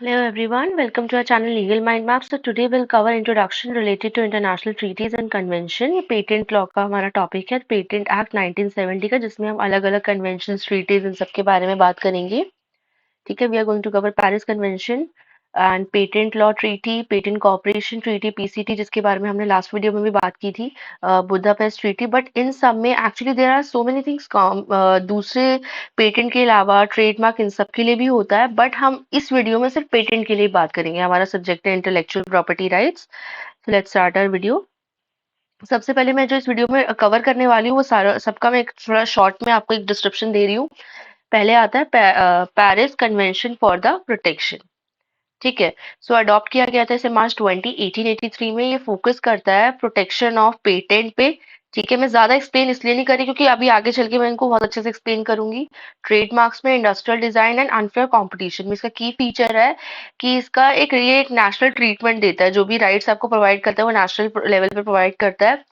Hello everyone, welcome to our channel Legal Mind Maps. So today we'll cover introduction related to international treaties and convention. ये patent law का हमारा topic है, patent act 1970 का, जिसमें हम अलग अलग कन्वेंशन ट्रीटीज इन सब के बारे में बात करेंगे. ठीक है, we are going to cover Paris convention and patent law treaty, patent cooperation treaty PCT, जिसके बारे में हमने लास्ट वीडियो में भी बात की थी, बुदापेस्ट ट्रीटी. बट इन सब में actually there are so many things. दूसरे पेटेंट के अलावा ट्रेडमार्क इन सब के लिए भी होता है, बट हम इस वीडियो में सिर्फ पेटेंट के लिए बात करेंगे. हमारा सब्जेक्ट है intellectual property rights. So let's start our video. सबसे पहले मैं जो इस वीडियो में कवर करने वाली हूँ वो सारा सबका मैं एक थोड़ा शॉर्ट में आपको एक डिस्क्रिप्शन दे रही हूँ. पहले आता है Paris convention for the protection. ठीक है, सो अडॉप्ट किया गया था इसे मार्च 1883 में. ये फोकस करता है प्रोटेक्शन ऑफ पेटेंट पे. ठीक है, मैं ज्यादा एक्सप्लेन इसलिए नहीं करी क्योंकि अभी आगे चल के मैं इनको बहुत अच्छे से एक्सप्लेन करूंगी. ट्रेडमार्क्स में industrial design and unfair competition में इसका की फीचर है कि इसका ये एक नेशनल ट्रीटमेंट देता है. जो भी राइट्स आपको प्रोवाइड करता है वो नेशनल लेवल पे प्रोवाइड करता है.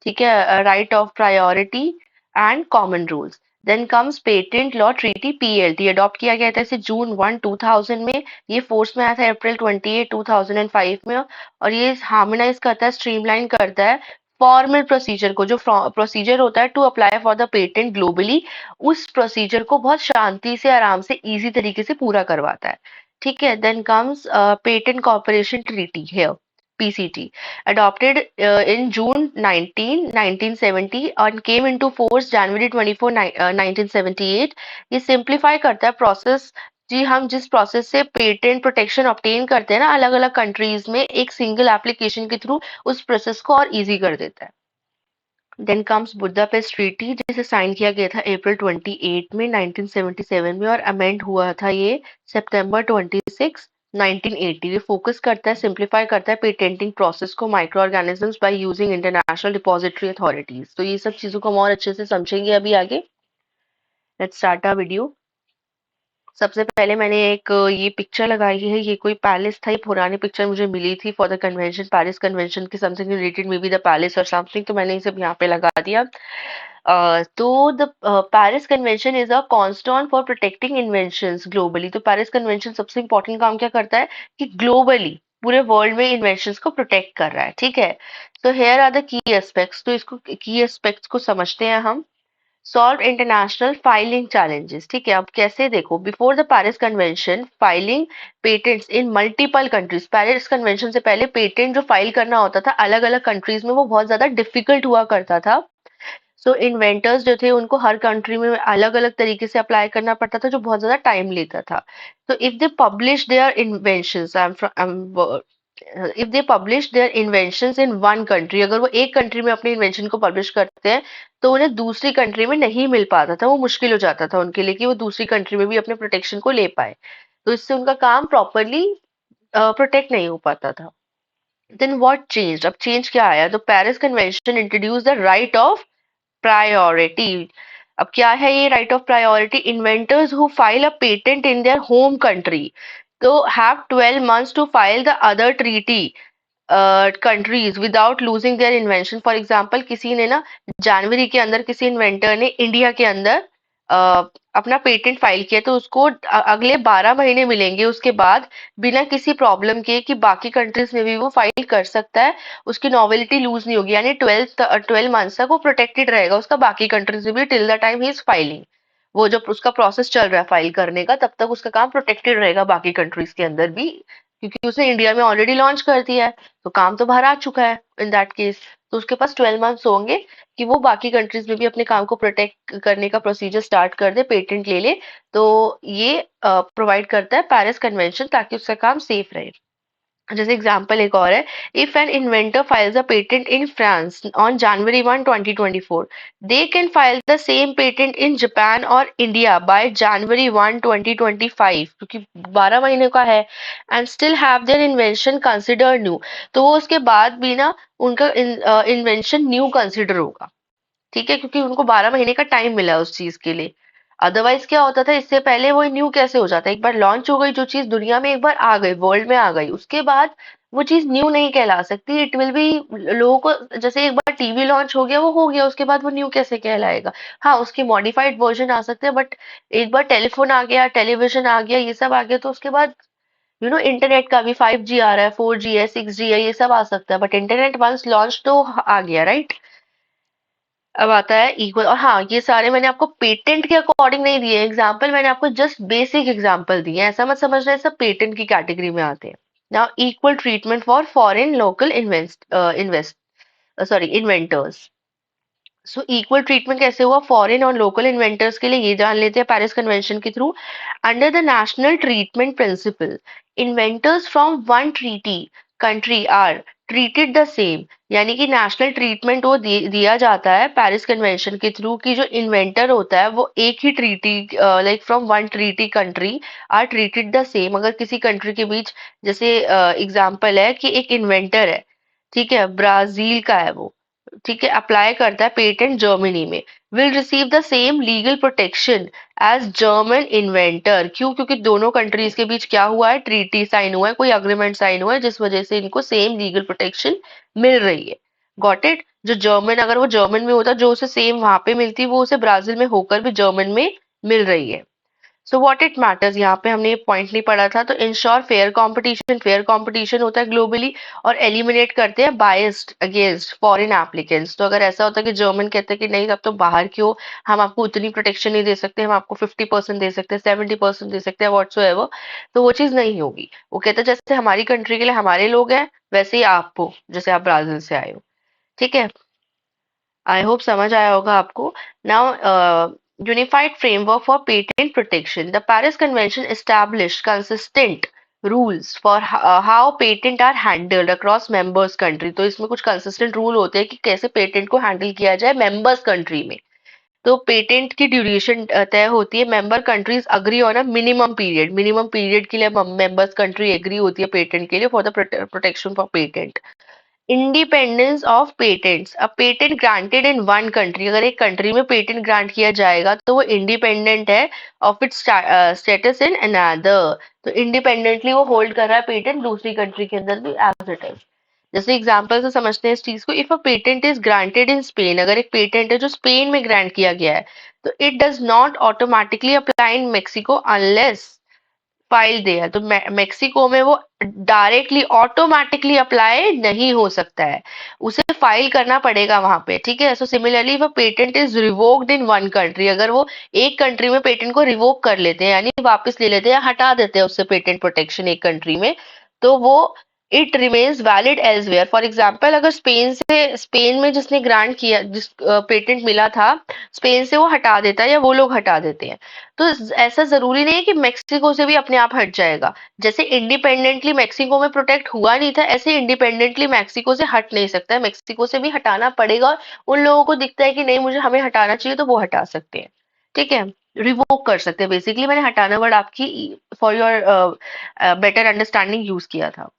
ठीक है, right of priority and common rules. Then comes patent law treaty PLT. Adopt किया गया था इसे जून 2000 में. ये फोर्स में आया था अप्रैल 28 2005 में. और ये हार्मोनाइज करता है, स्ट्रीमलाइन करता है फॉर्मल प्रोसीजर को. जो प्रोसीजर होता है to apply for the patent globally, उस प्रोसीजर को बहुत शांति से, आराम से, इजी तरीके से पूरा करवाता है. ठीक है, then comes patent corporation treaty here, PCT, adopted in June 1970 and came into force January 24, 1978. ये सिंप्लीफाई करता है प्रोसेस. जी, हम जिस प्रोसेस से पेटेंट प्रोटेक्शन ऑब्टेन करते हैं ना अलग अलग कंट्रीज में, एक सिंगल एप्लीकेशन के थ्रू उस प्रोसेस को और इजी कर देता है. देन कम्स बुदापेस्ट ट्रीटी, जिसे साइन किया गया था अप्रैल 28 में 1977 में, और अमेंड हुआ था ये सितंबर 26 1980. ये फोकस करता है, सिंप्लीफाई करता है पेटेंटिंग प्रोसेस को micro organisms by using international depository authorities. तो ये सब चीजों को हम और अच्छे से समझेंगे अभी आगे. Let's start our video. सबसे पहले मैंने एक ये पिक्चर लगाई है. ये कोई पैलेस था. ये पुरानी पिक्चर मुझे मिली थी for the convention, Paris convention की, something related may be the palace और समथिंग. तो मैंने इसे यहाँ पे लगा दिया. तो the Paris convention is a constant for protecting inventions globally. तो पेरिस कन्वेंशन सबसे इंपॉर्टेंट काम क्या करता है कि ग्लोबली, पूरे वर्ल्ड में इन्वेंशंस को प्रोटेक्ट कर रहा है. ठीक है, तो here are the key aspects. तो इसको की एस्पेक्ट्स को समझते हैं हम. Solve international filing challenges. ठीक है, अब कैसे, देखो, before the Paris convention filing patents in multiple countries. Paris convention से पहले पेटेंट जो फाइल करना होता था अलग अलग कंट्रीज में, वो बहुत ज्यादा डिफिकल्ट हुआ करता था. सो इन्वेंटर्स जो थे उनको हर कंट्री में अलग अलग तरीके से अप्लाई करना पड़ता था, जो बहुत ज्यादा टाइम लेता था. तो if they publish there inventions, if they publish there inventions in one country, अगर वो एक कंट्री में अपने इन्वेंशन को पब्लिश करते हैं तो उन्हें दूसरी कंट्री में नहीं मिल पाता था. वो मुश्किल हो जाता था उनके लिए कि वो दूसरी कंट्री में भी अपने प्रोटेक्शन को ले पाए. तो इससे उनका काम प्रॉपरली प्रोटेक्ट नहीं हो पाता था. देन व्हाट चेंज, अब चेंज क्या आया? तो Paris convention introduce the right of priority. अब क्या है ये right of priority? Inventors who file a patent in their home country to have 12 months to file the other treaty countries without losing their invention. For example, किसी ने ना जनवरी के अंदर, किसी इन्वेंटर ने इंडिया के अंदर अपना पेटेंट फाइल किया, तो उसको अगले 12 महीने मिलेंगे उसके बाद, बिना किसी प्रॉब्लम के, कि बाकी कंट्रीज में भी वो फाइल कर सकता है. उसकी नॉवेलिटी लूज नहीं होगी, यानी 12 मंथ्स तक वो प्रोटेक्टेड रहेगा उसका बाकी कंट्रीज में भी, till the time he is filing. वो जो उसका प्रोसेस चल रहा है फाइल करने का, तब तक उसका काम प्रोटेक्टेड रहेगा बाकी कंट्रीज के अंदर भी, क्योंकि उसने इंडिया में ऑलरेडी लॉन्च कर दिया है, तो काम तो बाहर आ चुका है इन दैट केस. तो उसके पास 12 मंथ्स होंगे कि वो बाकी कंट्रीज में भी अपने काम को प्रोटेक्ट करने का प्रोसीजर स्टार्ट कर दे, पेटेंट ले ले. तो ये प्रोवाइड करता है पेरिस कन्वेंशन, ताकि उसका काम सेफ रहे. जैसे एग्जांपल एक और है, if N inventor files a patent in France on January 1, 2024, they can file the same patent in Japan और इंडिया बाय January 1, 2025, क्योंकि 12 महीने का है, and still have their invention considered new. तो वो उसके बाद भी ना उनका इन्वेंशन न्यू कंसिडर होगा. ठीक है, क्योंकि उनको 12 महीने का टाइम मिला उस चीज के लिए. अदरवाइज क्या होता था, इससे पहले वो न्यू कैसे हो जाता है? एक बार लॉन्च हो गई जो चीज, दुनिया में एक बार आ गई, वर्ल्ड में आ गई, उसके बाद वो चीज न्यू नहीं कहला सकती. इट विल बी, लोगों को जैसे एक बार टीवी लॉन्च हो गया, वो हो गया, उसके बाद वो न्यू कैसे कहलाएगा? हाँ, उसकी मॉडिफाइड वर्जन आ सकते हैं, बट एक बार टेलीफोन आ गया, टेलीविजन आ गया, ये सब आ गया, तो उसके बाद इंटरनेट का भी 5G आ रहा है, 4G है, 6G है, ये सब आ सकता है, बट इंटरनेट वंस लॉन्च तो आ गया, राइट? अब आता है इक्वल। और हाँ, ये सारे मैंने आपको पेटेंट के अकॉर्डिंग नहीं दिए एग्जाम्पल, मैंने आपको जस्ट बेसिक एग्जाम्पल दिए हैं, ऐसा मत समझना है सब पेटेंट की कैटेगरी में आते हैं। Now equal treatment for foreign local inventors. So equal treatment कैसे हुआ फॉरेन और लोकल इन्वेंटर्स के लिए, ये जान लेते हैं पेरिस कन्वेंशन के through. Under the national treatment principle, inventors from one treaty country are treated the same. यानी कि नेशनल ट्रीटमेंट वो दिया जाता है पेरिस कन्वेंशन के थ्रू कि जो इन्वेंटर होता है वो एक ही treaty, like from one treaty country are treated the same. अगर किसी कंट्री के बीच, जैसे एग्जाम्पल है कि एक इन्वेंटर है, ठीक है, ब्राजील का है वो, ठीक है, अप्लाई करता है पेटेंट जर्मनी में, will receive the same legal protection as German inventor. क्यों? क्योंकि दोनों कंट्रीज के बीच क्या हुआ है, ट्रीटी साइन हुआ है, कोई अग्रीमेंट साइन हुआ है, जिस वजह से इनको सेम लीगल प्रोटेक्शन मिल रही है। Got it? जो जर्मन, अगर वो जर्मन में होता, जो उसे सेम वहां पे मिलती, वो उसे ब्राजील में होकर भी जर्मन में मिल रही है। सो व्हाट इट मैटर्स, यहाँ पे हमने ये पॉइंट नहीं पढ़ा था, तो इंश्योर फेयर कंपटीशन होता है ग्लोबली, और एलिमिनेट करते हैं बायस्ड अगेंस्ट फॉरेन एप्लीकेंट्स। तो अगर ऐसा होता है कि जर्मन कहते हैं कि नहीं, अब तो बाहर क्यों, हम आपको उतनी प्रोटेक्शन नहीं दे सकते, हम आपको 50% दे सकते हैं, 70% दे सकते हैं, व्हाटसोएवर, तो वो चीज नहीं होगी। वो कहते हैं जैसे हमारी कंट्री के लिए हमारे लोग हैं, वैसे ही आपको, जैसे आप ब्राजील से आए हो, ठीक है। आई होप समझ आया होगा आपको। Now unified framework for patent protection, the Paris convention established consistent rules for how patent are handled across members country. तो इसमें कुछ कंसिस्टेंट रूल होते हैं कि कैसे पेटेंट को हैंडल किया जाए मेंबर्स कंट्री में। तो पेटेंट की ड्यूरेशन तय होती है, member countries agree on a minimum period के लिए मेंबर्स कंट्री एग्री होती है पेटेंट के लिए for the protection for patent. Independence of patents, अब patent granted in one country, अगर एक कंट्री में पेटेंट ग्रांट किया जाएगा तो वो इंडिपेंडेंट है of its status in another. तो इंडिपेंडेंटली वो होल्ड कर रहा है पेटेंट दूसरी कंट्री के अंदर भी एज इट इज। जैसे एग्जांपल से समझते हैं इस चीज को, if a patent is granted in Spain, अगर एक पेटेंट है जो स्पेन में ग्रांट किया गया है, तो it does not automatically apply in Mexico unless file दिया, तो मेक्सिको में वो डायरेक्टली ऑटोमेटिकली अप्लाई नहीं हो सकता है, उसे फाइल करना पड़ेगा वहां पे, ठीक है। सो सिमिलरली वो patent is revoked in one country, अगर वो एक कंट्री में पेटेंट को रिवोक कर लेते हैं, यानी वापस ले लेते हैं, हटा देते हैं उससे पेटेंट प्रोटेक्शन एक कंट्री में, तो वो it remains valid elsewhere. For example, अगर स्पेन में जिसने ग्रांट किया, जिस पेटेंट मिला था, स्पेन से वो हटा देता है या वो लोग हटा देते हैं, तो ऐसा जरूरी नहीं है कि मेक्सिको से भी अपने आप हट जाएगा। जैसे इंडिपेंडेंटली मेक्सिको में प्रोटेक्ट हुआ नहीं था, ऐसे इंडिपेंडेंटली मेक्सिको से हट नहीं सकता है, मेक्सिको से भी हटाना पड़ेगा। उन लोगों को दिखता है कि नहीं मुझे हमें हटाना चाहिए, तो वो हटा सकते हैं, ठीक है, रिवोक कर सकते हैं। बेसिकली मैंने हटाना वर्ड आपकी for your better understanding use किया था।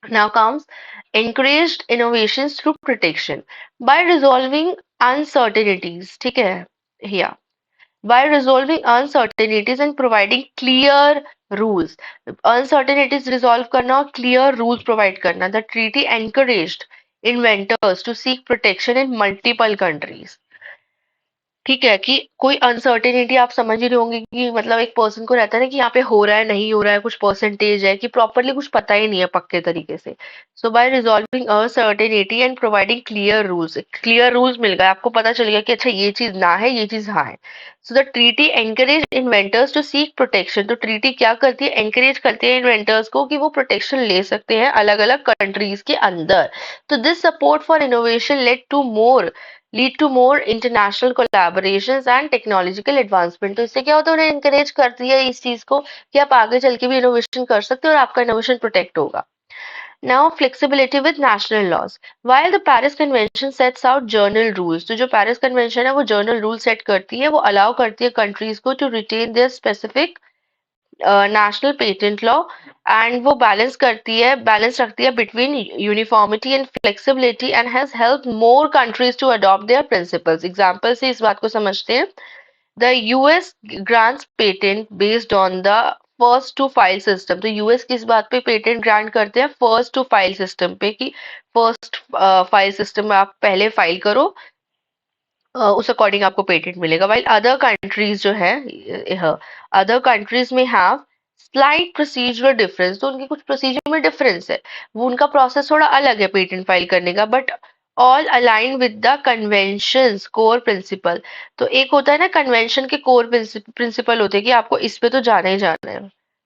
Now comes encouraged innovations through protection by resolving uncertainties, ठीक है, yeah, by resolving uncertainties and providing clear rules. Uncertainties resolve करना और clear rules provide करना. The treaty encouraged inventors to seek protection in multiple countries. ठीक है, कि कोई uncertainty आप समझ ही रहे होंगे कि मतलब एक पर्सन को रहता है ना कि यहाँ पे हो रहा है नहीं हो रहा है, कुछ परसेंटेज है कि प्रॉपरली कुछ पता ही नहीं है पक्के तरीके से। So by resolving uncertainty and providing clear rules मिल गए, आपको पता चल गया कि अच्छा ये चीज ना है, ये चीज हाँ है। So the treaty encourage inventors to seek protection, तो ट्रीटी क्या करती है, एनकरेज करती है इन्वेंटर्स को कि वो प्रोटेक्शन ले सकते हैं अलग अलग कंट्रीज के अंदर। तो this support for innovation lead to more international collaborations and technological advancement. तो इससे क्या होता है, उन्हें इंकरेज करती है इस चीज को कि आप आगे चल के भी इनोवेशन कर सकते हो और आपका इनोवेशन प्रोटेक्ट होगा। Now flexibility with national laws. While the Paris Convention sets out journal rules, तो जो पेरिस कन्वेंशन है वो जर्नल रूल सेट करती है, वो अलाउ करती है कंट्रीज को to retain their specific national patent law, and वो बैलेंस रखती है between uniformity and flexibility, and has help more countries to adopt their principles. Example से इस बात को समझते हैं। The US grants patent based on the first to file system, तो यूएस किस बात पे पेटेंट ग्रांट करते हैं, फर्स्ट टू फाइल सिस्टम पे, कि फर्स्ट फाइल सिस्टम में आप पहले फाइल करो, उस अकॉर्डिंग आपको पेटेंट मिलेगा। वाइल अदर कंट्रीज जो है, अदर कंट्रीज में हैव स्लाइट प्रोसीजरल डिफरेंस, तो उनके कुछ प्रोसीजर में डिफरेंस है, वो उनका प्रोसेस थोड़ा अलग है पेटेंट फाइल करने का, but all align with the conventions core principle. तो एक होता है ना कन्वेंशन के कोर प्रिंसिपल होते हैं कि आपको इस पे तो जाना ही जाना है,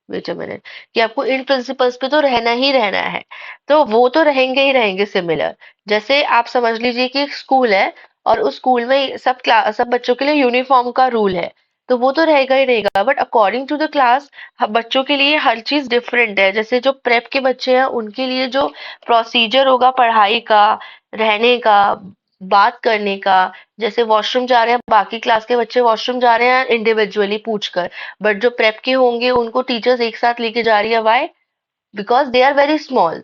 वेट अ मिनट, कि आपको इन प्रिंसिपल्स पे तो रहना ही रहना है, तो वो तो रहेंगे ही रहेंगे सिमिलर। जैसे आप समझ लीजिए कि एक स्कूल है और उस स्कूल में सब बच्चों के लिए यूनिफॉर्म का रूल है, तो वो तो रहेगा ही रहेगा, but according to the class बच्चों के लिए हर चीज डिफरेंट है। जैसे जो प्रेप के बच्चे हैं उनके लिए जो प्रोसीजर होगा पढ़ाई का, रहने का, बात करने का, जैसे वॉशरूम जा रहे हैं बाकी क्लास के बच्चे वॉशरूम जा रहे हैं इंडिविजुअली पूछकर, बट जो प्रेप के होंगे उनको टीचर्स एक साथ लेके जा रही है, why? Because they are very small.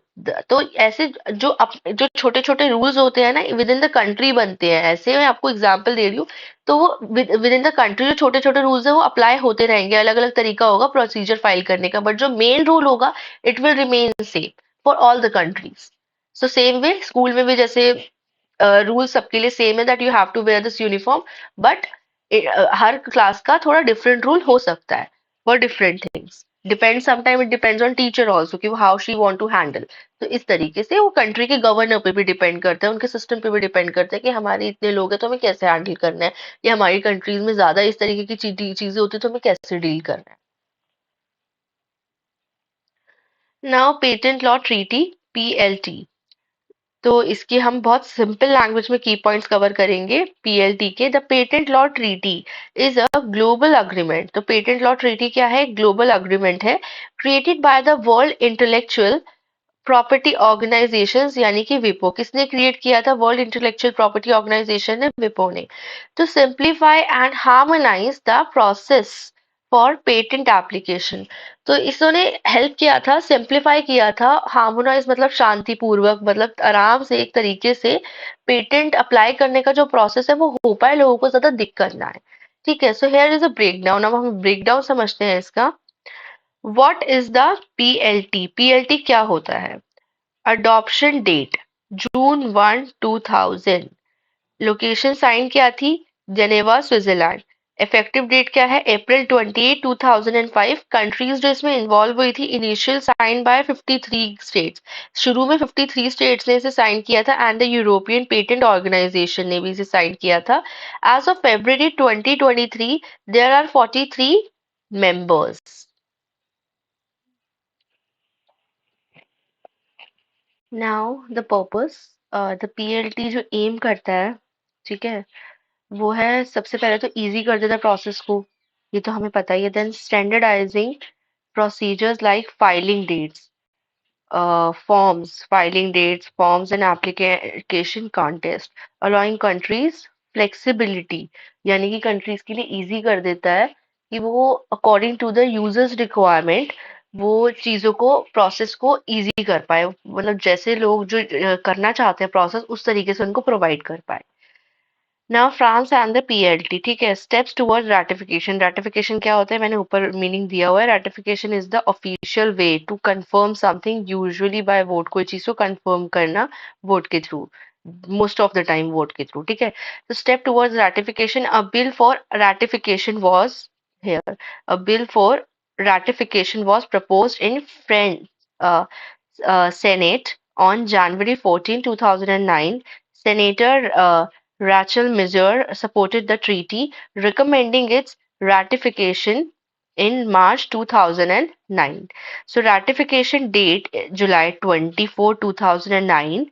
तो ऐसे जो छोटे छोटे रूल्स होते हैं ना विद इन द कंट्री बनते हैं, ऐसे मैं आपको एग्जांपल दे रही हूँ। तो वो विद इन द कंट्री जो छोटे छोटे रूल्स है वो अप्लाई होते रहेंगे, अलग अलग तरीका होगा प्रोसीजर फाइल करने का, बट जो मेन रूल होगा it will remain same for all the countries. So same way school में भी जैसे रूल सबके लिए सेम है that you have to wear this uniform, but हर क्लास का थोड़ा डिफरेंट रूल हो सकता है for different things, depend sometime it depends on teacher also कि वो how she want to handle. तो इस तरीके से वो कंट्री के गवर्नर पे भी डिपेंड करता है, उनके सिस्टम पे भी डिपेंड करता है कि हमारे इतने लोग हैं तो हमें कैसे हैंडल करना है, या हमारी कंट्रीज में ज्यादा इस तरीके की चीजें होती है तो हमें कैसे डील करना है। Now patent law treaty, PLT. तो इसकी हम बहुत सिंपल लैंग्वेज में की पॉइंट्स कवर करेंगे पीएलटी के। The patent law treaty is a global agreement. तो पेटेंट लॉ ट्रीटी क्या है? ग्लोबल अग्रीमेंट है, created by the world intellectual property organisations, यानी कि विपो। किसने क्रिएट किया था? वर्ल्ड इंटेलेक्चुअल प्रॉपर्टी ऑर्गेनाइजेशन ने, विपो ने। To simplify and harmonize the process for patent application. तो इसने हेल्प किया था, सिंप्लीफाई किया था, हार्मोनाइज मतलब शांतिपूर्वक, मतलब आराम से एक तरीके से पेटेंट अप्लाई करने का जो प्रोसेस है वो हो पाए, लोगों को ज्यादा दिक्कत ना आए। ठीक है, so here is a breakdown. अब हम ब्रेक डाउन समझते हैं इसका। What is the PLT? PLT क्या होता है? Adoption date June 1, 2000। Location sign क्या थी? Geneva, Switzerland. इफेक्टिव डेट क्या है? April 28, 2005। कंट्रीज जो इसमें इन्वॉल्व हुई थी, इनिशियल साइन बाय 53 स्टेट्स। शुरू में 53 स्टेट्स ने इसे साइन किया था, and the European patent organisation ने भी इसे साइन किया था। As of February 2023 there are 43 members. Now the purpose, the PLT जो एम करता है, ठीक है, वो है सबसे पहले तो इजी कर देता है प्रोसेस को, ये तो हमें पता ही है। Then standardising procedures like filing dates, forms and application contest, allowing countries flexibility, यानी कि कंट्रीज के लिए इजी कर देता है कि वो according to the users requirement वो चीजों को प्रोसेस को इजी कर पाए, मतलब जैसे लोग जो करना चाहते हैं प्रोसेस उस तरीके से उनको प्रोवाइड कर पाए। Now France and the PLT, ठीक है, स्टेप्स टुवर्ड्स रैटिफिकेशन। रैटिफिकेशन क्या होता है? मैंने ऊपर मीनिंग दिया हुआ है। Ratification is the official way to confirm something, usually by vote. कोई चीज को कंफर्म करना वोट के through, most of the time vote के थ्रू, ठीक है। तो step towards ratification, a bill for ratification was here, a bill for ratification was proposed in French uh, Senate on January 14, 2009. Senator Rachel Mazur supported the treaty, recommending its ratification in March 2009. So ratification date July 24, 2009,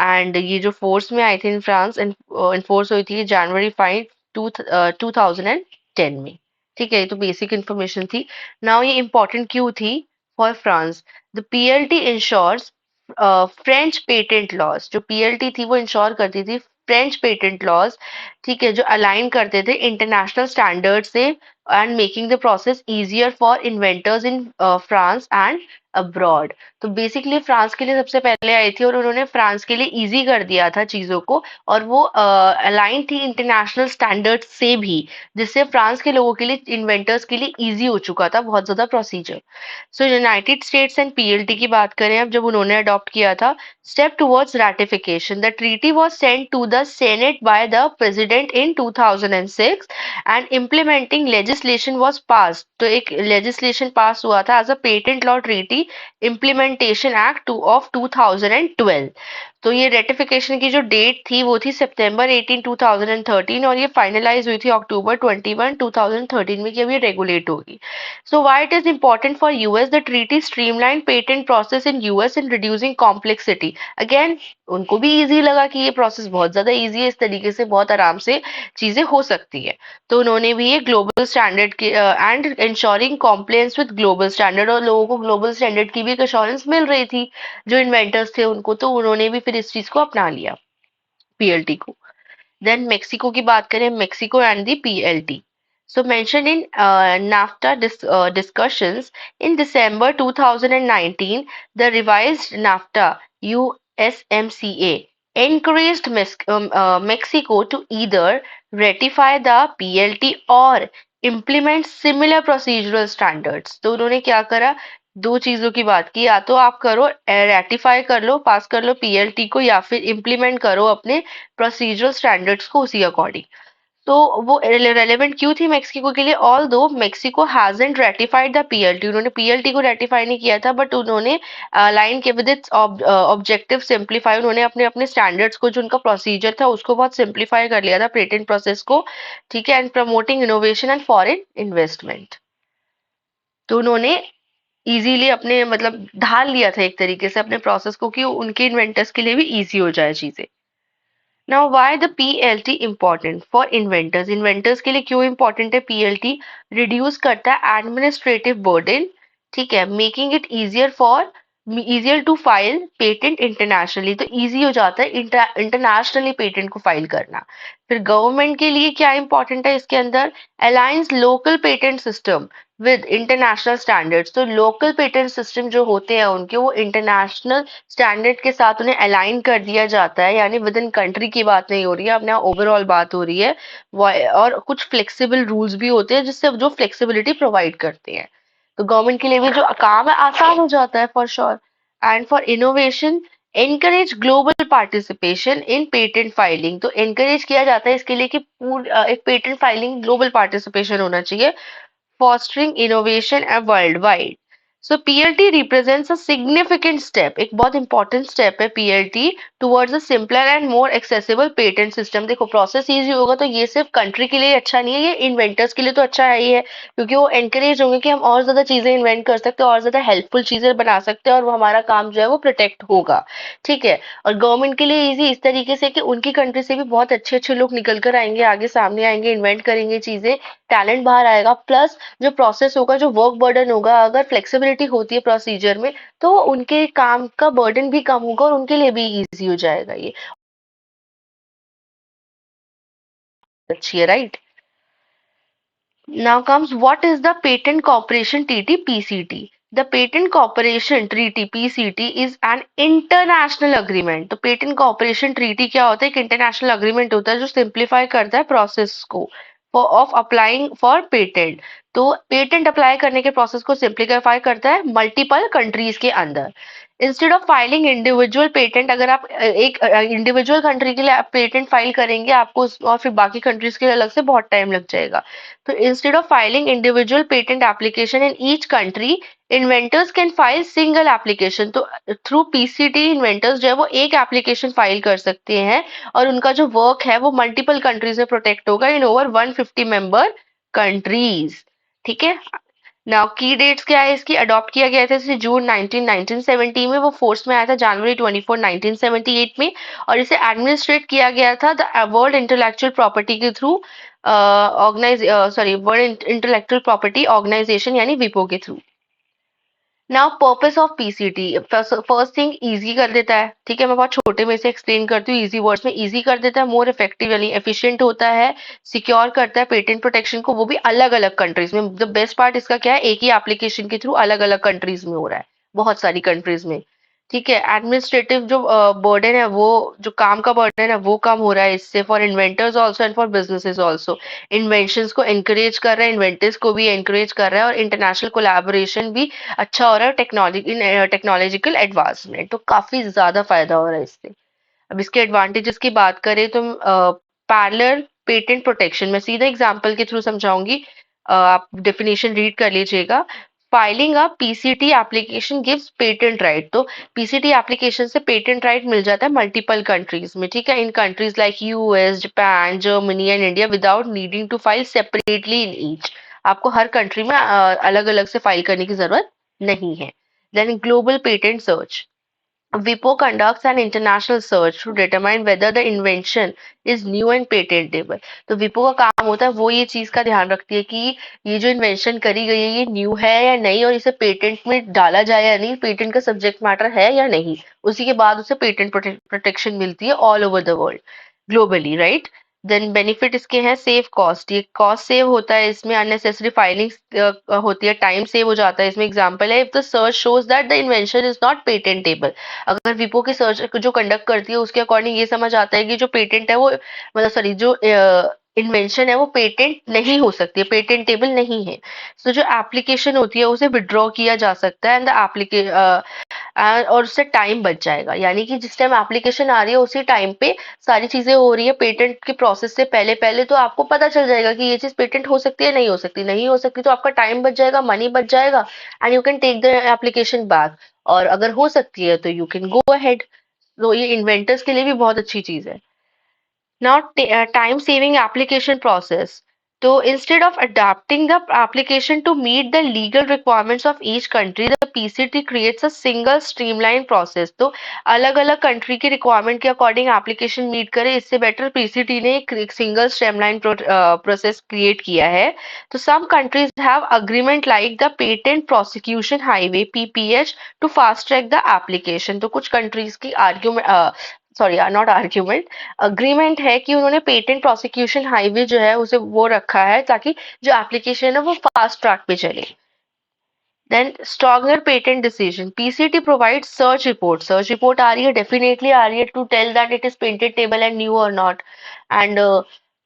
and ये जो force में आई थी in France, enforce हुई थी January 5, 2010 में। ठीक है, ये तो बेसिक इन्फॉर्मेशन थी। नाउ ये इंपॉर्टेंट क्यों थी for France? The PLT ensures French patent laws. जो पीएलटी थी वो इंश्योर करती थी फ्रेंच पेटेंट लॉज, ठीक है, जो अलाइन करते थे इंटरनेशनल स्टैंडर्ड से, and making the process easier for inventors in France and abroad. तो बेसिकली फ्रांस के लिए सबसे पहले आई थी और उन्होंने फ्रांस के लिए इजी कर दिया था चीजों को, और वो अलाइन थी इंटरनेशनल स्टैंडर्ड से भी, जिससे फ्रांस के लोगों के लिए, इन्वेंटर्स के लिए इजी हो चुका था बहुत ज्यादा procedure. So United States and PLT की बात करें अब, जब उन्होंने अडॉप्ट किया था, step towards ratification, the treaty was sent to the senate by the president in 2006 and implementing legislation legislation was pass, तो एक लेजिस्लेशन पास हुआ था as a patent law treaty implementation act of 2012। तो ये ratification की जो date थी वो थी सितंबर 18 2013 और ये फाइनलाइज हुई थी अक्टूबर 21 2013 में कि अब ये रेगुलेट होगी। So why it is important for US, the treaty streamline patent process in US in reducing complexity. Again उनको भी इजी लगा कि ये प्रोसेस बहुत ज्यादा इजी है, इस तरीके से बहुत आराम से चीजें हो सकती है। तो उन्होंने भी ये ग्लोबल स्टैंडर्ड के and ensuring compliance with global standard, और लोगों को ग्लोबल स्टैंडर्ड की भी एक अश्योरेंस मिल रही थी जो इन्वेंटर्स थे उनको, तो उन्होंने भी फिर इस चीज को अपना लिया, पीएलटी को। देन मेक्सिको की बात करें, Mexico and the PLT. So mentioned in NAFTA discussions in December 2019, the revised NAFTA USMCA encouraged Mexico to either ratify the PLT or implement similar procedural standards. तो उन्होंने क्या करा, दो चीजों की बात की, या तो आप करो रेटिफाई कर लो, पास कर लो पीएलटी को, या फिर इम्प्लीमेंट करो अपने प्रोसीजरल स्टैंडर्ड्स को उसी अकॉर्डिंग। तो वो रेलेवेंट क्यों थी मेक्सिको के लिए, ऑल दो Mexico hasn't ratified the PLT, उन्होंने पीएलटी को रेटिफाई नहीं किया था, बट उन्होंने लाइन के विद इट्स ऑब्जेक्टिव सिंप्लीफाई, उन्होंने अपने अपने स्टैंडर्ड्स को, जो उनका प्रोसीजर था उसको बहुत सिंप्लीफाई कर लिया था पेटेंट प्रोसेस को, ठीक है, and promoting innovation and foreign investment. तो उन्होंने इजीली अपने मतलब ढाल लिया था एक तरीके से अपने प्रोसेस को कि उनके इन्वेंटर्स के लिए भी इजी हो जाए चीजें। Now why the PLT important for inventors? Inventors के लिए क्यों important है PLT? Reduce करता है administrative burden, ठीक है, making it easier to file patent internationally, तो easy हो जाता है internationally patent को file करना। फिर government के लिए क्या important है इसके अंदर, aligns local patent system with international standards, तो local patent system जो होते हैं उनके वो international स्टैंडर्ड के साथ उन्हें अलाइन कर दिया जाता है, यानी विद इन कंट्री की बात नहीं हो रही है, अपने ओवरऑल बात हो रही है। और कुछ फ्लेक्सिबल रूल्स भी होते हैं जिससे जो फ्लेक्सिबिलिटी प्रोवाइड करते हैं, तो गवर्नमेंट के लिए भी जो काम है आसान हो जाता है for sure. And for innovation, encourage global participation in patent filing, तो एनकरेज किया जाता है इसके लिए कि एक पेटेंट फाइलिंग ग्लोबल पार्टिसिपेशन होना चाहिए, fostering innovation worldwide. So PLT represents a significant step, एक बहुत important step है PLT towards a simpler and more accessible patent system। देखो प्रोसेस इजी होगा तो ये सिर्फ कंट्री के लिए अच्छा नहीं है, ये इन्वेंटर्स के लिए तो अच्छा है ही है, क्योंकि वो एनकरेज होंगे कि हम और ज्यादा चीजें इन्वेंट कर सकते हैं, और ज्यादा हेल्पफुल चीजें बना सकते हैं, और वो हमारा काम जो है वो प्रोटेक्ट होगा, ठीक है। और गवर्नमेंट के लिए इजी इस तरीके से कि उनकी कंट्री से भी बहुत अच्छे अच्छे लोग निकल कर आएंगे, आगे सामने आएंगे, इन्वेंट करेंगे चीजें, टैलेंट बाहर आएगा, प्लस जो प्रोसेस होगा, जो वर्क बर्डन होगा, अगर फ्लेक्सिबिलिटी होती है प्रोसीजर में तो उनके काम का बर्डन भी कम होगा और उनके लिए भी इजी हो जाएगा ये। अच्छी है, right. Now comes what is the Patent Cooperation Treaty PCT? The Patent Cooperation Treaty PCT is an international agreement. तो पेटेंट कॉपरेशन ट्रीटी क्या होता है, एक इंटरनेशनल अग्रीमेंट होता है जो सिंप्लीफाई करता है प्रोसेस को ऑफ अप्लाइंग फॉर पेटेंट। तो पेटेंट अप्लाई करने के प्रोसेस को सिंप्लीफाई करता है मल्टीपल कंट्रीज के अंदर। Instead of filing individual patent, अगर आप एक इंडिविजुअल कंट्री के लिए आप पेटेंट फाइल करेंगे आपको और फिर बाकी कंट्रीज के लिए अलग से बहुत टाइम लग जाएगा। तो instead of filing individual patent application in each country, inventors can file single application। तो थ्रू पीसीटी इन्वेंटर्स जो है वो एक एप्लीकेशन फाइल कर सकते हैं और उनका जो वर्क है वो मल्टीपल कंट्रीज में प्रोटेक्ट होगा इन ओवर 150 मेंबर कंट्रीज, ठीक है। नाउ की डेट्स क्या है इसकी, अडॉप्ट किया गया था इसे जून 1970 में, वो फोर्स में आया था जनवरी 24 1978 में, और इसे एडमिनिस्ट्रेट किया गया था द वर्ल्ड इंटेलेक्चुअल प्रॉपर्टी के through world intellectual property organisation यानी विपो के through. Now purpose of PCT, first thing easy कर देता है, ठीक है, मैं बहुत छोटे में से एक्सप्लेन करती हूँ, इजी वर्ड्स में, इजी कर देता है, मोर इफेक्टिव यानी एफिशिएंट होता है, सिक्योर करता है पेटेंट प्रोटेक्शन को, वो भी अलग अलग कंट्रीज में। द बेस्ट पार्ट इसका क्या है, एक ही एप्लीकेशन के थ्रू अलग अलग कंट्रीज में हो रहा है, बहुत सारी कंट्रीज में, ठीक है। एडमिनिस्ट्रेटिव जो बर्डन है, वो जो काम का बर्डन है वो कम हो रहा है इससे, for inventors also and for businesses also. Inventions को एनकरेज कर रहा है, इन्वेंटर्स को भी एनकरेज कर रहा है, और इंटरनेशनल कोलैबोरेशन भी अच्छा हो रहा है, टेक्नोलॉजिकल एडवांसमेंट, तो काफी ज्यादा फायदा हो रहा है इससे। अब इसके एडवांटेजेस की बात करें तो पैरेलल पेटेंट प्रोटेक्शन, मैं सीधा एग्जांपल के थ्रू समझाऊंगी। आप डेफिनेशन रीड कर लीजिएगा। Filing a PCT application gives patent right. तो पीसीटी एप्लीकेशन से पेटेंट राइट मिल जाता है मल्टीपल कंट्रीज में, ठीक है, in countries like US, Japan, Germany and India without needing to file separately in each. आपको हर कंट्री में अलग अलग से फाइल करने की जरूरत नहीं है। Then global patent search, WIPO conducts an international search to determine whether the invention is new and patentable। तो विपो का काम होता है, वो ये चीज का ध्यान रखती है कि ये जो इन्वेंशन करी गई है ये न्यू है या नहीं, और इसे पेटेंट में डाला जाए या नहीं, पेटेंट का सब्जेक्ट मैटर है या नहीं। उसी के बाद उसे पेटेंट प्रोटेक्शन मिलती है all over the world, globally, right. Then benefit इसके हैं सेव कॉस्ट, ये कॉस्ट सेव होता है इसमें, अननेसेसरी फाइलिंग होती है, टाइम सेव हो जाता है इसमें। एग्जांपल है, if the search shows that the invention is not patentable, अगर विपो की सर्च जो कंडक्ट करती है उसके अकॉर्डिंग ये समझ आता है कि जो पेटेंट है वो, मतलब सॉरी, जो इन्वेंशन है वो पेटेंट नहीं हो सकती है, पेटेंटेबल नहीं है, तो जो एप्लीकेशन होती है उसे विड्रॉ किया जा सकता है, एंड द और उससे टाइम बच जाएगा। यानी कि जिस टाइम एप्लीकेशन आ रही है उसी टाइम पे सारी चीजें हो रही है पेटेंट के प्रोसेस से पहले पहले, तो आपको पता चल जाएगा कि ये चीज पेटेंट हो सकती है, नहीं हो सकती, नहीं हो सकती तो आपका टाइम बच जाएगा, मनी बच जाएगा, and you can take the application back. और अगर हो सकती है तो यू कैन गो अहेड। तो ये इन्वेंटर्स के लिए भी बहुत अच्छी चीज है। Now, time saving application process. So instead of adapting the application to meet the legal requirements of each country, the PCT creates a single streamlined process. तो अलग अलग कंट्री की रिक्वायरमेंट के अकॉर्डिंग एप्लीकेशन मीट करे, इससे better PCT ने एक single streamline process create किया है। तो some countries have agreement like the patent prosecution highway PPH to fast track the application. तो कुछ कंट्रीज की argument, sorry not argument, agreement है कि उन्होंने पेटेंट प्रोसिक्यूशन हाईवे जो है उसे वो रखा है ताकि जो एप्लीकेशन है वो फास्ट ट्रैक पे चले। Then stronger patent decision, PCT provide search report, search report आ रही है, डेफिनेटली आ रही है, to tell that it is patentable and new और नॉट, एंड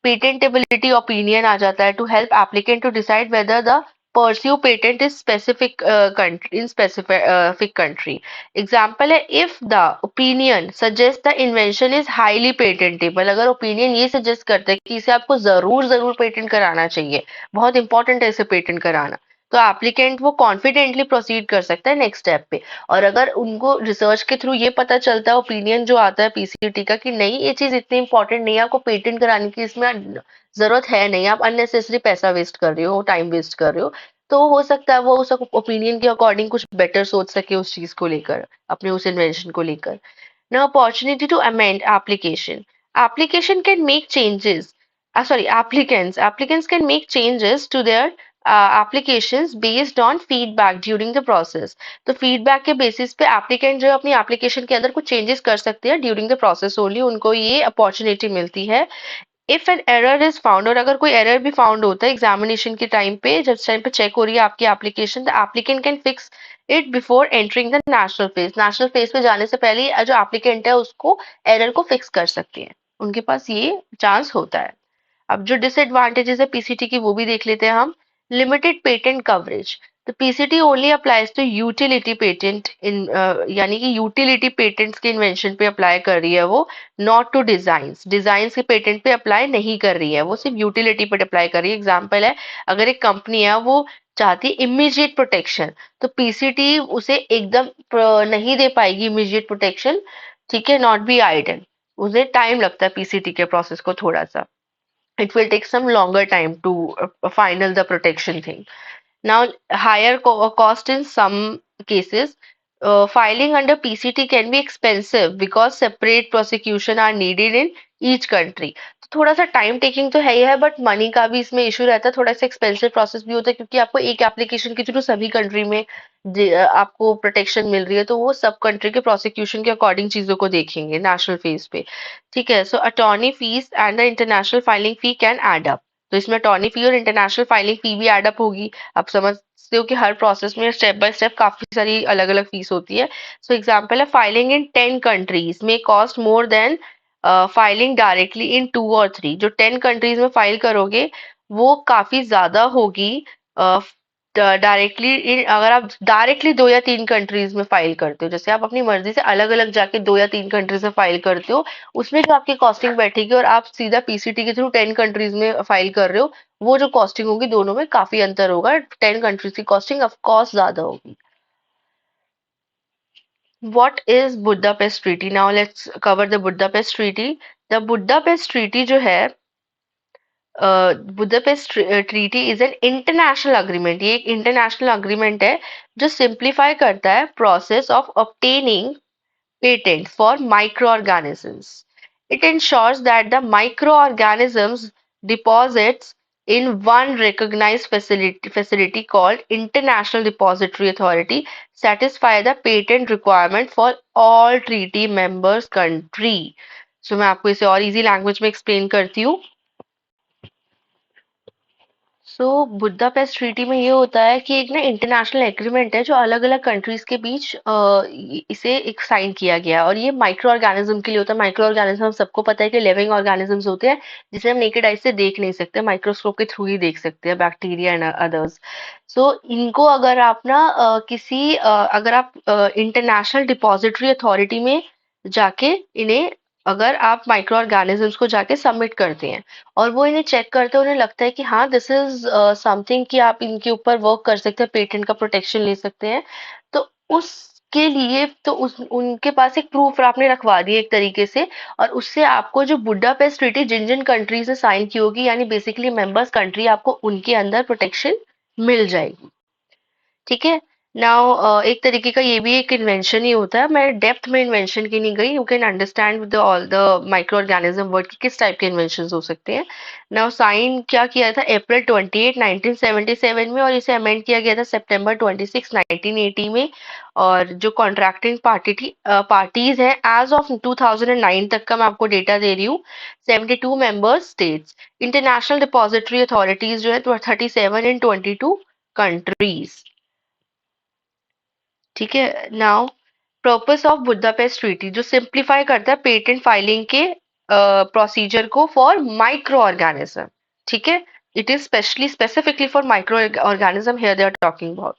पेटेंटेबिलिटी ओपिनियन आ जाता है to help applicant to decide whether the pursue patent is specific country in specific country। Example है, if the opinion suggests the invention is highly patentable, अगर opinion ये suggest करता है कि इसे आपको जरूर जरूर पेटेंट कराना चाहिए, बहुत इंपॉर्टेंट है इसे पेटेंट कराना, तो एप्लीकेंट वो कॉन्फिडेंटली प्रोसीड कर सकता है नेक्स्ट स्टेप पे। और अगर उनको रिसर्च के थ्रू ये पता चलता है, ओपिनियन जो आता है पीसीटी का, कि नहीं ये चीज इतनी इंपॉर्टेंट नहीं है, आपको पेटेंट कराने की इसमें जरूरत है नहीं, आप अननेसेसरी पैसा वेस्ट कर रहे हो, टाइम वेस्ट कर रहे हो, तो हो सकता है वो उस ओपिनियन के अकॉर्डिंग कुछ बेटर सोच सके उस चीज को लेकर, अपने उस इन्वेंशन को लेकर। Now, opportunity to amend application. Application can make changes. Sorry, applicants can make changes to their applications based on feedback during the process। तो feedback के basis पे applicant जो है अपनी application के अंदर कुछ changes कर सकते हैं during the process only, उनको ये opportunity मिलती है। If an error is found, और अगर कोई एरर भी फाउंड होता है एग्जामिनेशन के टाइम पे, जब टाइम पे चेक हो रही है आपकी application, the applicant can fix it before entering the national phase. National phase पे जाने से पहले जो एप्लीकेंट है उसको एरर को फिक्स कर सकते हैं, उनके पास ये चांस होता है। अब जो डिसएडवांटेजेस है पीसीटी की वो भी देख लेते हैं हम। लिमिटेड पेटेंट कवरेज, तो PCT only applies to utility patent in, यानी कि यूटिलिटी पेटेंट्स के इन्वेंशन पे अप्लाई कर रही है वो, नॉट टू डिजाइंस, डिजाइंस के पेटेंट पे अप्लाई नहीं कर रही है, वो सिर्फ यूटिलिटी पे अप्लाई कर रही है। एग्जांपल है, अगर एक कंपनी है वो चाहती है इमीडिएट प्रोटेक्शन, तो पीसीटी उसे एकदम नहीं दे पाएगी इमीडिएट प्रोटेक्शन, ठीक है, नॉट बी आइडल, उसे टाइम लगता है पीसीटी के प्रोसेस को थोड़ा सा, it will take some longer time to final the protection thing. Now, higher cost in some cases. Filing under PCT can be expensive because separate prosecution are needed in each country. तो थोड़ा सा time taking तो है ही है, but money का भी इसमें issue रहता है, थोड़ा सा एक्सपेंसिव प्रोसेस भी होता है, क्योंकि आपको एक एप्लीकेशन के थ्रू सभी कंट्री में आपको प्रोटेक्शन मिल रही है, तो वो सब कंट्री के प्रोसिक्यूशन के अकॉर्डिंग चीजों को देखेंगे नेशनल फेज पे, ठीक है। So attorney fees and the international filing fee can add up, तो इसमें अटॉर्नी फी और इंटरनेशनल फाइलिंग फी भी एड अप होगी। आप समझते हो कि हर प्रोसेस में स्टेप बाय स्टेप काफी सारी अलग अलग फीस होती है। सो एग्जाम्पल है, फाइलिंग इन 10 कंट्रीज में cost more than filing directly in 2 और 3। जो 10 कंट्रीज में फाइल करोगे वो काफी ज्यादा होगी डायरेक्टली अगर आप डायरेक्टली 2 या 3 कंट्रीज में फाइल करते हो, जैसे आप अपनी मर्जी से अलग-अलग जाके 2 या 3 कंट्रीज में फाइल करते हो, उसमें जो आपकी कॉस्टिंग बैठेगी और आप सीधा पीसीटी के थ्रू 10 कंट्रीज में फाइल कर रहे हो, वो जो कॉस्टिंग होगी दोनों में काफी अंतर होगा। 10 कंट्रीज की कॉस्टिंग ऑफ कोर्स ज्यादा होगी। What is Budapest Treaty? Now let's cover the Budapest Treaty. The Budapest Treaty जो है Budapest treaty is an international agreement. ये एक इंटरनेशनल अग्रीमेंट है जो सिंप्लीफाई करता है process of obtaining patent for microorganisms. It ensures that the microorganisms deposits in one recognized facility called International Depository Authority satisfy the patent requirement for all treaty members country. So मैं आपको इसे और easy language में explain करती हूँ। Budapest treaty में ये होता है कि एक ना इंटरनेशनल एग्रीमेंट है जो अलग अलग कंट्रीज के बीच इसे एक साइन किया गया है, और ये माइक्रो ऑर्गेनिज्म के लिए होता है। माइक्रो ऑर्गेनिज्म सबको पता है कि लिविंग ऑर्गेनिजम्स होते हैं जिसे हम नेकेड आई से देख नहीं सकते, माइक्रोस्कोप के थ्रू ही देख सकते हैं, बैक्टीरिया एंड अदर्स। इनको अगर आप ना अगर आप इंटरनेशनल डिपॉजिटरी अथॉरिटी में जाके इन्हें अगर आप माइक्रो ऑर्गेनिजम्स को जाके सबमिट करते हैं और वो इन्हें चेक करते हैं, उन्हें लगता है कि हाँ दिस इज समथिंग कि आप इनके ऊपर वर्क कर सकते हैं, पेटेंट का प्रोटेक्शन ले सकते हैं, तो उसके लिए तो उनके पास एक प्रूफ आपने रखवा दिया एक तरीके से, और उससे आपको जो बुडापेस्ट ट्रीटी जिन जिन कंट्री से साइन की होगी, यानी बेसिकली मेंबर्स कंट्री, आपको उनके अंदर प्रोटेक्शन मिल जाएगी। ठीक है। नाउ एक तरीके का ये भी एक इन्वेंशन ही होता है। मैं डेप्थ में इन्वेंशन की नहीं गई, you can understand with all the micro organism word की किस टाइप के इन्वेंशन हो सकते हैं। नाउ साइन क्या किया था अप्रैल 28 1977 में, और इसे अमेंड किया गया था सितंबर 26 1980 में। और जो कॉन्ट्रैक्टिंग पार्टीज हैं एज ऑफ 2009 तक का मैं आपको डेटा दे रही हूँ, 72 member states. International depository authorities जो है 37 इन 22 कंट्रीज। ठीक है। Now purpose of Budapest treaty जो सिंप्लीफाई करता है पेटेंट फाइलिंग के प्रोसीजर को फॉर माइक्रो ऑर्गेनिज्म। ठीक है। It is specifically for microorganism here they are talking about.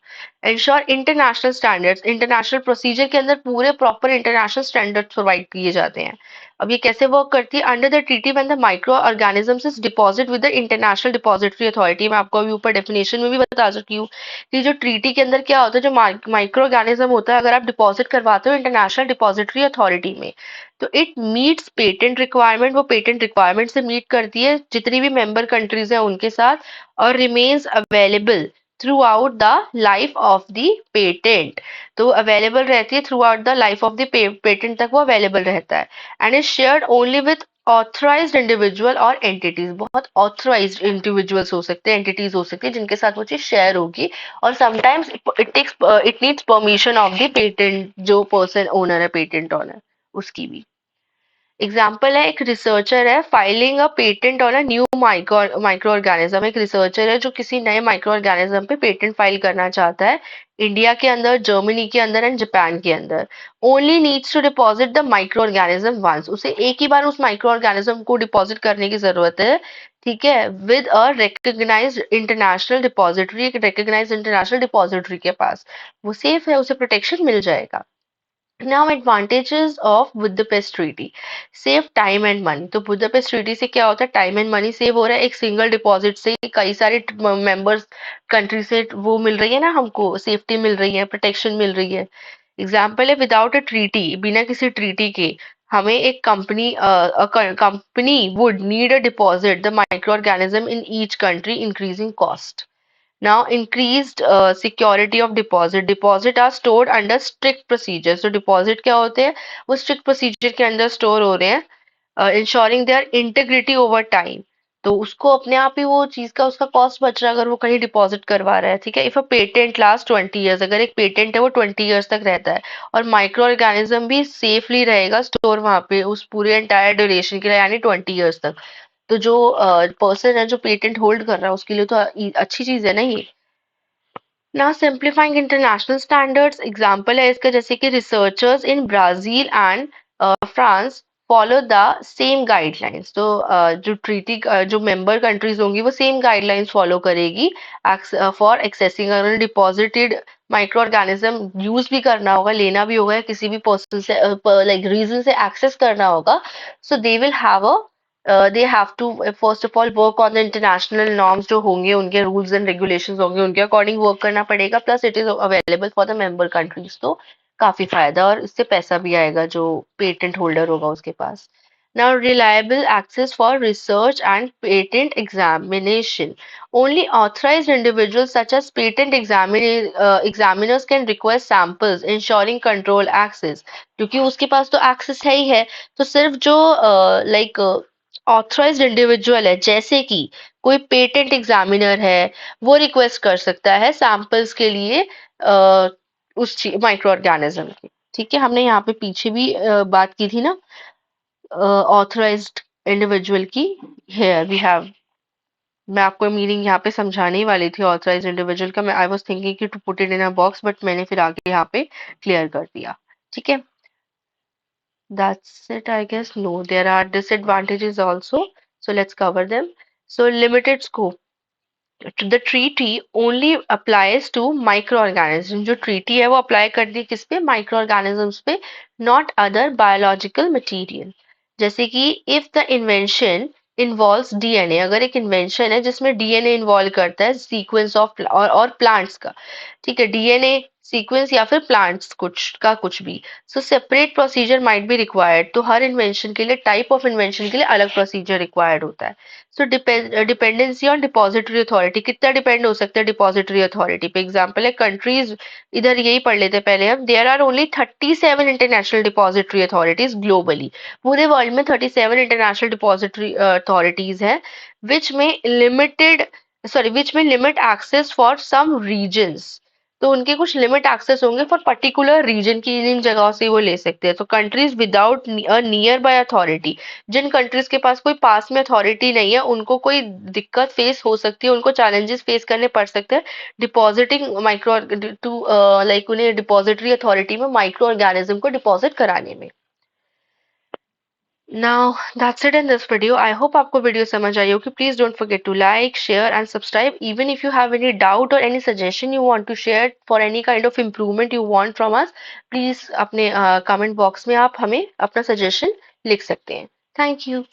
Ensure international standards, international procedure के अंदर पूरे प्रॉपर इंटरनेशनल स्टैंडर्ड्स प्रोवाइड किए जाते हैं। अब ये कैसे वर्क करती है? Under the treaty when the micro organisms is deposit with the international depository authority. मैं आपको अभी ऊपर डेफिनेशन में भी बता चुकी हूँ कि जो ट्रीटी के अंदर क्या होता है, जो माइक्रो ऑर्गेनिज्म होता है, अगर आप डिपॉजिट करवाते हो इंटरनेशनल डिपॉजिटरी अथॉरिटी में, तो इट मीट्स पेटेंट रिक्वायरमेंट। वो पेटेंट रिक्वायरमेंट से मीट करती है जितनी भी मेंबर कंट्रीज हैं उनके साथ, और remains available through out the life of the patent. तो अवेलेबल रहती है through out the life of the patent, तक वो अवेलेबल रहता है। And is shared only with authorised individual और एंटिटीज। बहुत ऑथराइज्ड इंडिविजुअल्स हो सकते हैं, एंटिटीज हो सकती है जिनके साथ वो चीज शेयर होगी, और sometimes it needs permission of the patent, जो पर्सन ओनर है, पेटेंट ओनर, उसकी भी। एग्जाम्पल है, एक रिसर्चर है filing a patent on a new micro organism. एक रिसर्चर है जो किसी नए माइक्रो ऑर्गेनिज्म पे पेटेंट फाइल करना चाहता है, इंडिया के अंदर, जर्मनी के अंदर एंड जापान के अंदर। Only needs to deposit the microorganism once. उसे एक ही बार उस माइक्रो ऑर्गेनिज्म को डिपॉजिट करने की जरूरत है। ठीक है। With a recognised international depository, एक रिकग्नाइज्ड इंटरनेशनल डिपॉजिटरी के पास वो सेफ है, उसे प्रोटेक्शन मिल जाएगा। Now advantages of Budapest Treaty. Save time and money. तो Budapest Treaty से क्या होता है? टाइम एंड मनी सेव हो रहा है। एक सिंगल डिपॉजिट से कई सारे मेंबर्स कंट्री से वो मिल रही है ना, हमको सेफ्टी मिल रही है, प्रोटेक्शन मिल रही है। एग्जाम्पल है, विदाउट अ ट्रीटी, बिना किसी ट्रीटी के हमें एक company would need a deposit the micro organism in each country, increasing cost. Now, increased security of deposit. Deposit are stored under strict procedures. So, deposit क्या होते हैं? वो strict procedure के अंदर store हो रहे हैं, ensuring their integrity over time. तो उसको अपने आप ही वो चीज का उसका कॉस्ट बच रहा है अगर वो कहीं डिपॉजिट करवा रहा है। ठीक है। If a patent last 20 years, अगर एक पेटेंट है वो 20 ईयर्स तक रहता है, और माइक्रो ऑर्गेनिज्म भी सेफली रहेगा स्टोर वहां पे उस पूरे एंटायर ड्यूरेशन के लिए, यानी 20 ईयर्स तक। तो जो पर्सन है जो पेटेंट होल्ड कर रहा है उसके लिए तो अच्छी चीज है ना ये। ना सिंप्लीफाइंग इंटरनेशनल स्टैंडर्ड्स, एग्जाम्पल है इसका, जैसे कि researchers in Brazil and France follow the same guidelines. तो जो ट्रीटी जो मेंबर कंट्रीज होंगी वो सेम गाइडलाइंस फॉलो करेगी फॉर एक्सेसिंग। अगर डिपॉजिटेड माइक्रो ऑर्गेनिज्म यूज भी करना होगा, लेना भी होगा, या किसी भी पर्सन से लाइक रीजन से एक्सेस करना होगा, so they will have they have to first of all work on the international norms जो होंगे, उनके रूल्स एंड रेगुलेशंस होंगे, उनके अकॉर्डिंग वर्क करना पड़ेगा। Plus it is available for the member countries, तो काफी फायदा, और इससे पैसा भी आएगा जो पेटेंट होल्डर होगा उसके पास। Now, reliable access for research and patent examination. Only authorized individuals such as examiners can request samples, ensuring control access. क्योंकि उसके पास तो access है ही है, तो सिर्फ जो लाइक ऑथराइज्ड इंडिविजुअल है, जैसे कि कोई पेटेंट एग्जामिनर है, वो रिक्वेस्ट कर सकता है सैंपल्स के लिए उस माइक्रो ऑर्गेनिज्म की। ठीक है, हमने यहाँ पे पीछे भी बात की थी ना ऑथराइज्ड इंडिविजुअल की। हेयर वी हैव, मैं आपको मीनिंग यहाँ पे समझाने ही वाली थी ऑथराइज्ड इंडिविजुअल का। मैं आई वाज थिंकिंग कि to put it in a box, but मैंने फिर आगे यहाँ पे क्लियर कर दिया। ठीक है, that's it, I guess. No, there are disadvantages also, so let's cover them. So limited scope. The treaty only applies to microorganisms. जो treaty है वो apply कर दी किस पे? Microorganisms पे, not other biological material. जैसे कि if the invention involves DNA, अगर एक invention है जिसमें DNA involve करता है sequence of और plants का, ठीक है, DNA सीक्वेंस या फिर प्लांट्स कुछ का कुछ भी, so separate procedure might be required. तो हर इन्वेंशन के लिए, टाइप ऑफ इन्वेंशन के लिए अलग प्रोसीजर रिक्वायर्ड होता है। So dependency on depository authority, कितना डिपेंड हो सकता है डिपॉजिटरी अथॉरिटी पे? एग्जांपल है कंट्रीज, इधर यही पढ़ लेते हैं पहले हम। There are only 37 international depository authorities globally. पूरे वर्ल्ड में 37 इंटरनेशनल डिपॉजिटरी अथॉरिटीज है, विच में लिमिटेड विच में limit access for some reasons. तो उनके कुछ लिमिट एक्सेस होंगे फॉर पर्टिकुलर रीजन की, इन जगहों से वो ले सकते हैं। तो countries without a nearby authority, जिन कंट्रीज के पास कोई पास में अथॉरिटी नहीं है, उनको कोई दिक्कत फेस हो सकती है, उनको चैलेंजेस फेस करने पड़ सकते हैं डिपॉजिटिंग माइक्रो टू लाइक उन्हें डिपॉजिटरी अथॉरिटी में माइक्रो ऑर्गेनिज्म को डिपॉजिट कराने में। Now that's it in this video. I hope आपको वीडियो समझ आई होगी. Please don't forget to like, share and subscribe. Even if you have any doubt or any suggestion you want to share for any kind of improvement you want from us, please अपने comment box में आप हमें अपना suggestion लिख सकते हैं. Thank you.